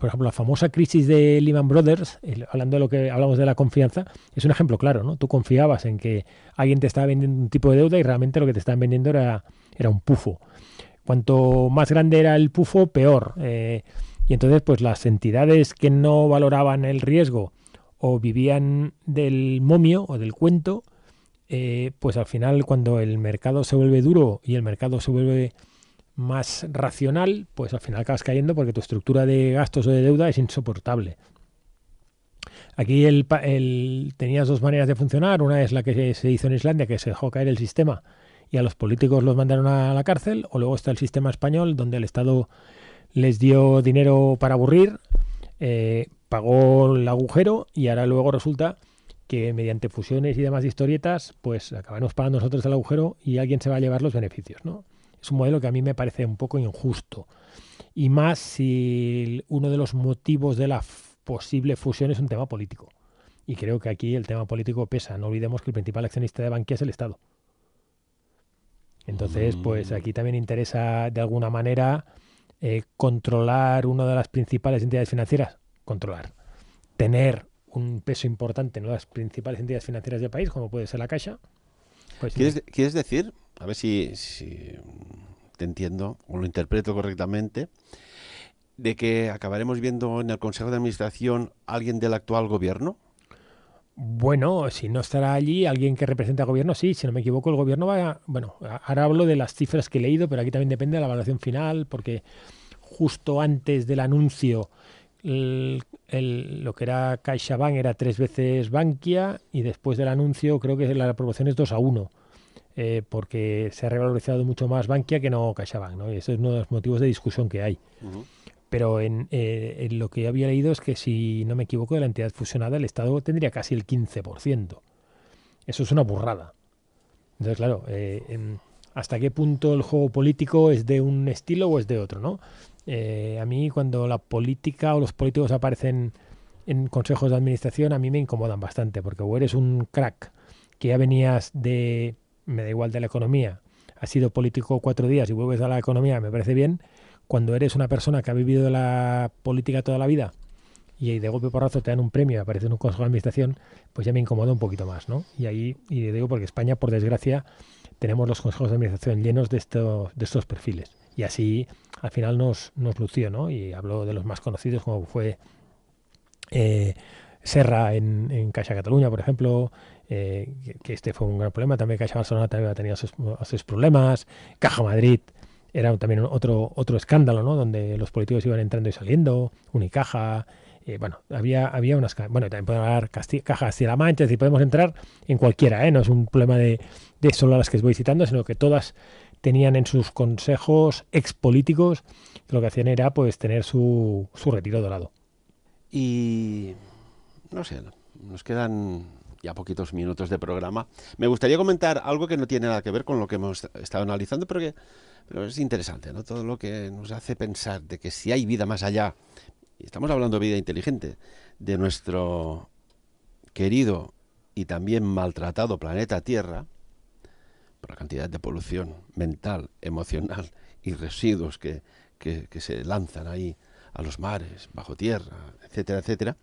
ejemplo, la famosa crisis de Lehman Brothers, hablando de lo que hablamos de la confianza, es un ejemplo claro, ¿no? Tú confiabas en que alguien te estaba vendiendo un tipo de deuda y realmente lo que te estaban vendiendo era un pufo. Cuanto más grande era el pufo, peor. Y entonces, pues las entidades que no valoraban el riesgo o vivían del momio o del cuento, pues al final, cuando el mercado se vuelve duro y el mercado se vuelve más racional, pues al final acabas cayendo porque tu estructura de gastos o de deuda es insoportable. Aquí tenías dos maneras de funcionar. Una es la que se hizo en Islandia, que se dejó caer el sistema y a los políticos los mandaron a la cárcel, o luego está el sistema español, donde el Estado les dio dinero para aburrir, pagó el agujero, y ahora luego resulta que mediante fusiones y demás historietas, pues acabamos pagando nosotros el agujero y alguien se va a llevar los beneficios, ¿no? Es un modelo que a mí me parece un poco injusto. Y más si uno de los motivos de la posible fusión es un tema político. Y creo que aquí el tema político pesa. No olvidemos que el principal accionista de Bankia es el Estado. Entonces, pues aquí también interesa de alguna manera controlar una de las principales entidades financieras. Tener un peso importante en las principales entidades financieras del país, como puede ser la Caixa. Pues, ¿Quieres decir, a ver si te entiendo o lo interpreto correctamente, de que acabaremos viendo en el Consejo de Administración alguien del actual gobierno? Bueno, si no estará allí alguien que represente al gobierno, sí, si no me equivoco, el gobierno va... Bueno, ahora hablo de las cifras que he leído, pero aquí también depende de la evaluación final, porque justo antes del anuncio, lo que era CaixaBank era 3 veces Bankia, y después del anuncio creo que la proporción es 2-1, porque se ha revalorizado mucho más Bankia que no CaixaBank, ¿no? Y ese es uno de los motivos de discusión que hay. Uh-huh. Pero en lo que había leído es que, si no me equivoco, de la entidad fusionada el Estado tendría casi el 15%. Eso es una burrada. Entonces, claro, ¿hasta qué punto el juego político es de un estilo o es de otro, ¿no? A mí cuando la política o los políticos aparecen en consejos de administración, a mí me incomodan bastante, porque o eres un crack que ya venías de, me da igual de la economía, has sido político 4 días y vuelves a la economía, me parece bien. Cuando eres una persona que ha vivido la política toda la vida y de golpe porrazo te dan un premio y aparece en un consejo de administración, pues ya me incomoda un poquito más, ¿no? Y ahí, y digo porque España, por desgracia, tenemos los consejos de administración llenos de estos perfiles. Y así al final nos lució, ¿no? Y hablo de los más conocidos, como fue Serra en Caixa Cataluña, por ejemplo, que este fue un gran problema. También Caixa Barcelona también ha tenido sus problemas. Caja Madrid era también otro escándalo, ¿no? Donde los políticos iban entrando y saliendo. Unicaja. Bueno, había unas... Bueno, también podemos hablar Caja Castilla-La Mancha, es decir, podemos entrar en cualquiera, ¿eh? No es un problema de solo las que voy citando, sino que todas tenían en sus consejos expolíticos que lo que hacían era pues tener su retiro dorado. Y no sé, nos quedan ya poquitos minutos de programa. Me gustaría comentar algo que no tiene nada que ver con lo que hemos estado analizando, pero es interesante, ¿no? Todo lo que nos hace pensar de que si hay vida más allá, y estamos hablando de vida inteligente, de nuestro querido y también maltratado planeta Tierra, por la cantidad de polución mental, emocional y residuos que se lanzan ahí a los mares, bajo tierra, etcétera, etcétera,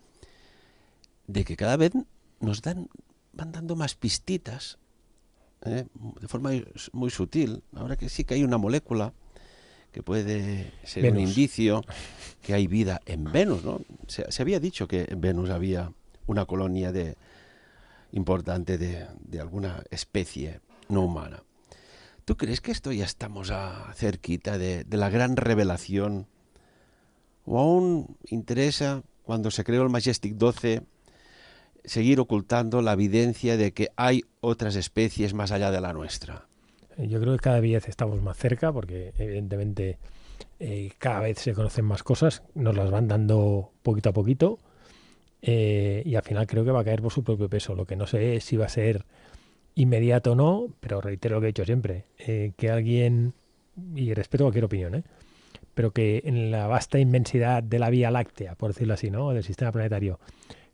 de que cada vez van dando más pistitas, de forma muy sutil. Ahora que sí que hay una molécula que puede ser Venus. Un indicio que hay vida en Venus, ¿no? Se había dicho que en Venus había una colonia importante de alguna especie no humana. ¿Tú crees que esto ya estamos cerquita de la gran revelación? ¿O aún interesa, cuando se creó el Majestic 12, seguir ocultando la evidencia de que hay otras especies más allá de la nuestra? Yo creo que cada vez estamos más cerca porque evidentemente cada vez se conocen más cosas, nos las van dando poquito a poquito y al final creo que va a caer por su propio peso. Lo que no sé es si va a ser inmediato o no, pero reitero lo que he dicho siempre, que alguien, y respeto cualquier opinión, pero que en la vasta inmensidad de la Vía Láctea, por decirlo así, ¿no? Del sistema planetario,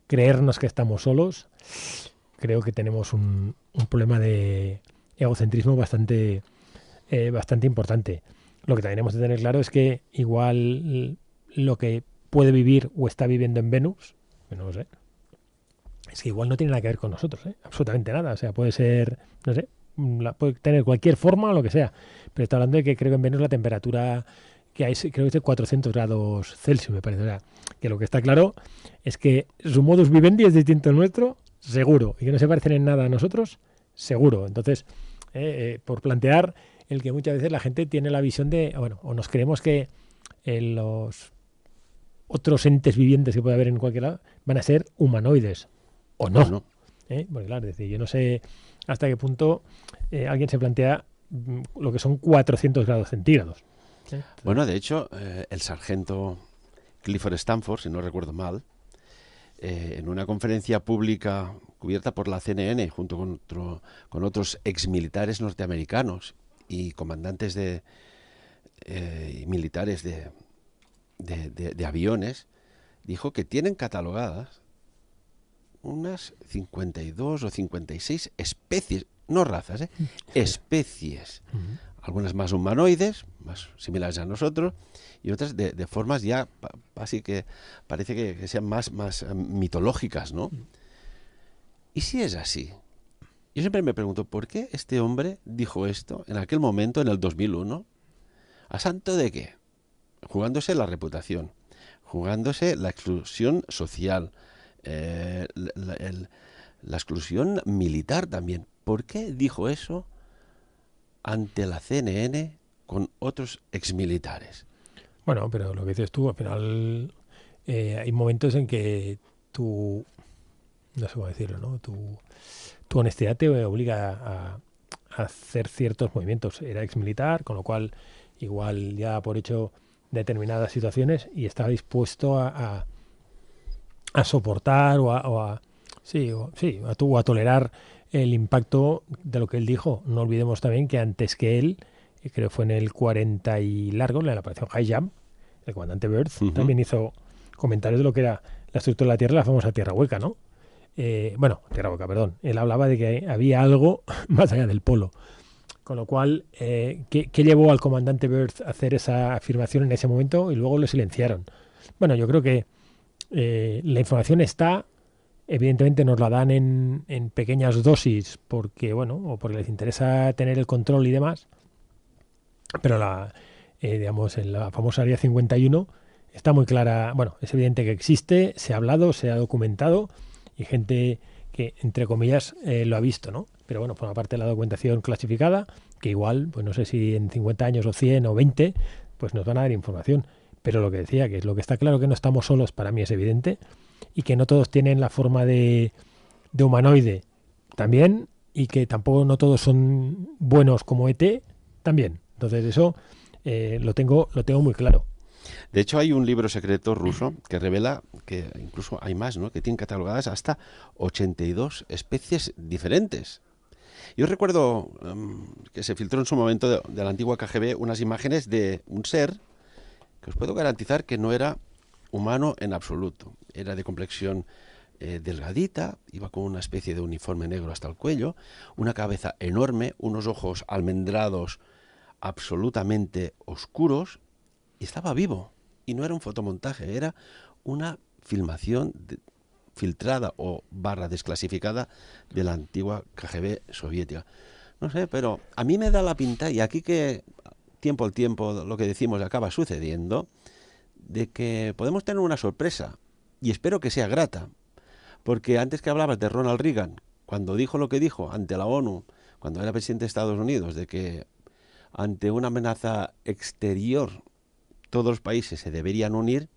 creernos que estamos solos, creo que tenemos un problema de egocentrismo bastante importante. Lo que también hemos de tener claro es que igual lo que puede vivir o está viviendo en Venus, no lo sé, es que igual no tiene nada que ver con nosotros, absolutamente nada. O sea, puede ser, no sé, puede tener cualquier forma o lo que sea. Pero está hablando de que creo que en Venus la temperatura que hay, creo que es de 400 grados Celsius, me parece. O sea, que lo que está claro es que su modus vivendi es distinto al nuestro, seguro. Y que no se parecen en nada a nosotros, seguro. Entonces, por plantear el que muchas veces la gente tiene la visión de, bueno, o nos creemos que los otros entes vivientes que puede haber en cualquier lado van a ser humanoides. O no. No. Porque claro, es decir, yo no sé hasta qué punto alguien se plantea lo que son 400 grados centígrados. Bueno, de hecho, el sargento Clifford Stanford, si no recuerdo mal, en una conferencia pública cubierta por la CNN, junto con otros exmilitares norteamericanos y comandantes militares de aviones, dijo que tienen catalogadas unas 52 o 56 especies, no razas, Sí. especies. Algunas más humanoides, más similares a nosotros, y otras de formas ya así que parece que sean más mitológicas, ¿no? ¿Y si es así? Yo siempre me pregunto, ¿por qué este hombre dijo esto en aquel momento, en el 2001? ¿A santo de qué? Jugándose la reputación, jugándose la exclusión social, la exclusión militar también. ¿Por qué dijo eso ante la CNN con otros exmilitares? Bueno, pero lo que dices tú, al final hay momentos en que tú, no sé cómo decirlo, ¿no? Tu honestidad te obliga a hacer ciertos movimientos. Era exmilitar, con lo cual igual ya por hecho determinadas situaciones y estaba dispuesto a soportar o a tolerar el impacto de lo que él dijo. No olvidemos también que antes que él, creo que fue en el 40 y largo, en la operación High Jump, el comandante Byrd también hizo comentarios de lo que era la estructura de la Tierra, la famosa Tierra hueca, ¿no? Bueno, Tierra hueca, perdón. Él hablaba de que había algo más allá del polo. Con lo cual, ¿qué llevó al comandante Byrd a hacer esa afirmación en ese momento y luego lo silenciaron? Bueno, yo creo que la información está, evidentemente nos la dan en pequeñas dosis porque, bueno, o porque les interesa tener el control y demás, pero digamos, en la famosa Área 51 está muy clara, bueno, es evidente que existe, se ha hablado, se ha documentado y gente que, entre comillas, lo ha visto, ¿no? Pero bueno, por una parte la documentación clasificada, que igual, pues no sé si en 50 años o 100 o 20, pues nos van a dar información. Pero lo que decía, que es lo que está claro que no estamos solos, para mí es evidente, y que no todos tienen la forma de humanoide también, y que tampoco no todos son buenos como ET también. Entonces eso lo tengo muy claro. De hecho, hay un libro secreto ruso que revela que incluso hay más, ¿no? Que tienen catalogadas hasta 82 especies diferentes. Yo recuerdo que se filtró en su momento de la antigua KGB unas imágenes de un ser que os puedo garantizar que no era humano en absoluto. Era de complexión delgadita, iba con una especie de uniforme negro hasta el cuello, una cabeza enorme, unos ojos almendrados absolutamente oscuros, y estaba vivo. Y no era un fotomontaje, era una filmación filtrada o barra desclasificada de la antigua KGB soviética. No sé, pero a mí me da la pinta, y aquí que tiempo al tiempo lo que decimos acaba sucediendo, de que podemos tener una sorpresa, y espero que sea grata, porque antes que hablabas de Ronald Reagan, cuando dijo lo que dijo ante la ONU, cuando era presidente de Estados Unidos, de que ante una amenaza exterior todos los países se deberían unir,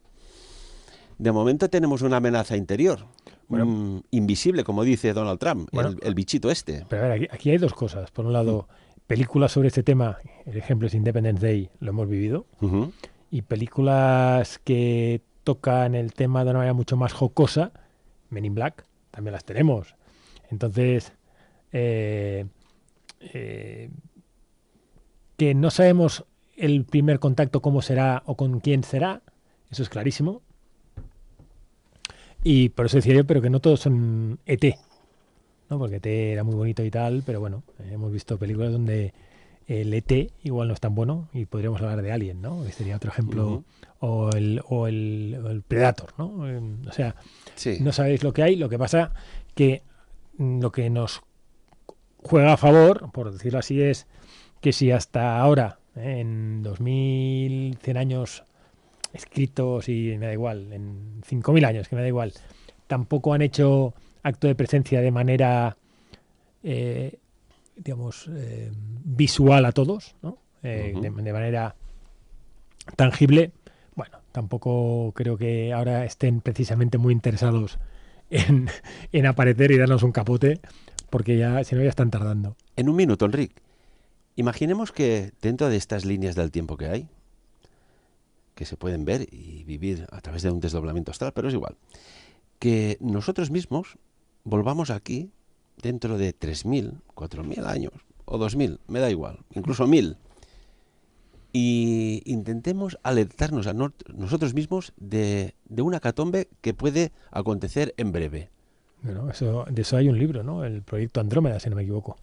de momento tenemos una amenaza interior, Bueno, invisible, como dice Donald Trump, bueno, el bichito este. pero a ver, aquí hay dos cosas. Por un lado, películas sobre este tema, el ejemplo es Independence Day, lo hemos vivido, Uh-huh. y películas que tocan el tema de una manera mucho más jocosa, Men in Black, también las tenemos. Entonces, eh, eh, que no sabemos el primer contacto cómo será o con quién será, eso es clarísimo. Y por eso decía yo, pero que no todos son ET, ¿no? Porque ET era muy bonito y tal, pero bueno, hemos visto películas donde el ET igual no es tan bueno y podríamos hablar de Alien, ¿no? Que sería otro ejemplo, Uh-huh. o el Predator, ¿no? O sea, Sí. no sabéis lo que hay, lo que pasa que lo que nos juega a favor, por decirlo así, es que si hasta ahora, en 2100 años escritos y me da igual, en 5000 años, que me da igual, tampoco han hecho acto de presencia de manera, eh, digamos, visual a todos, ¿no? Uh-huh. De manera tangible. Bueno, tampoco creo que ahora estén precisamente muy interesados en aparecer y darnos un capote, porque ya, si no, ya están tardando. En un minuto, Enrique, imaginemos que dentro de estas líneas del tiempo que hay, que se pueden ver y vivir a través de un desdoblamiento astral, pero es igual, que nosotros mismos volvamos aquí dentro de 3000, 4000 años, o 2000, me da igual, incluso 1000, y intentemos alertarnos a nosotros mismos de una hecatombe que puede acontecer en breve. Bueno, de eso hay un libro, ¿no? El proyecto Andrómeda, si no me equivoco.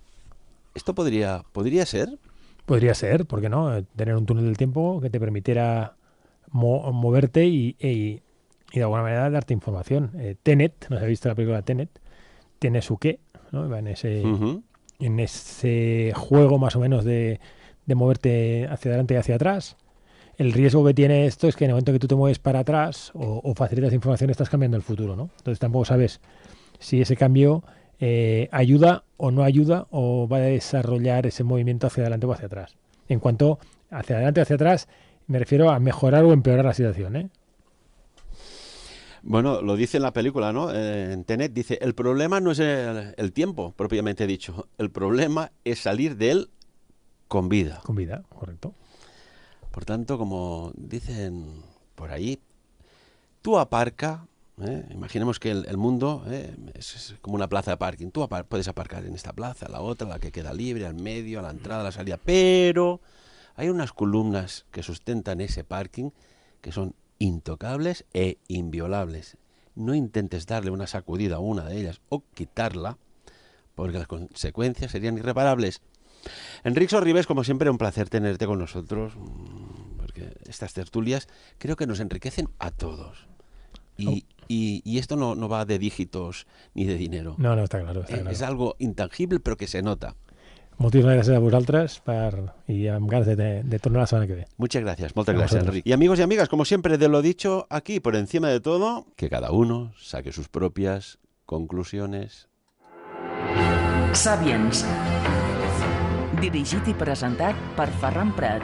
¿Esto podría ser? Podría ser, ¿por qué no? Tener un túnel del tiempo que te permitiera moverte y de alguna manera darte información. Tenet, no sé si has visto la película Tenet, tiene su qué, ¿no? Va Uh-huh. en ese juego más o menos de moverte hacia adelante y hacia atrás. El riesgo que tiene esto es que en el momento que tú te mueves para atrás o facilitas información estás cambiando el futuro, ¿no? Entonces tampoco sabes si ese cambio ayuda o no ayuda o va a desarrollar ese movimiento hacia adelante o hacia atrás. En cuanto hacia adelante o hacia atrás, me refiero a mejorar o empeorar la situación, ¿eh? Bueno, lo dice en la película, ¿no? En Tenet dice, el problema no es el tiempo, propiamente dicho. El problema es salir de él con vida. Con vida, correcto. Por tanto, como dicen por ahí, tú aparca, Imaginemos que el mundo es como una plaza de parking. Tú puedes aparcar en esta plaza, la otra, la que queda libre, al medio, a la entrada, a la salida. Pero hay unas columnas que sustentan ese parking que son intocables e inviolables. No intentes darle una sacudida a una de ellas o quitarla, porque las consecuencias serían irreparables. Enrique Ribes, como siempre, un placer tenerte con nosotros, porque estas tertulias creo que nos enriquecen a todos. Y esto no va de dígitos ni de dinero. No, está claro. És algo intangible, però que se nota. Moltíssimes gràcies a vosaltres y amb ganas de tornar la semana que viene. Muchas gracias, muchas gracias, Enrique. Y amigos y amigas, como siempre, de lo dicho aquí, por encima de todo, que cada uno saque sus propias conclusiones. Sapiens. Dirigit i presentat per Ferran Prat.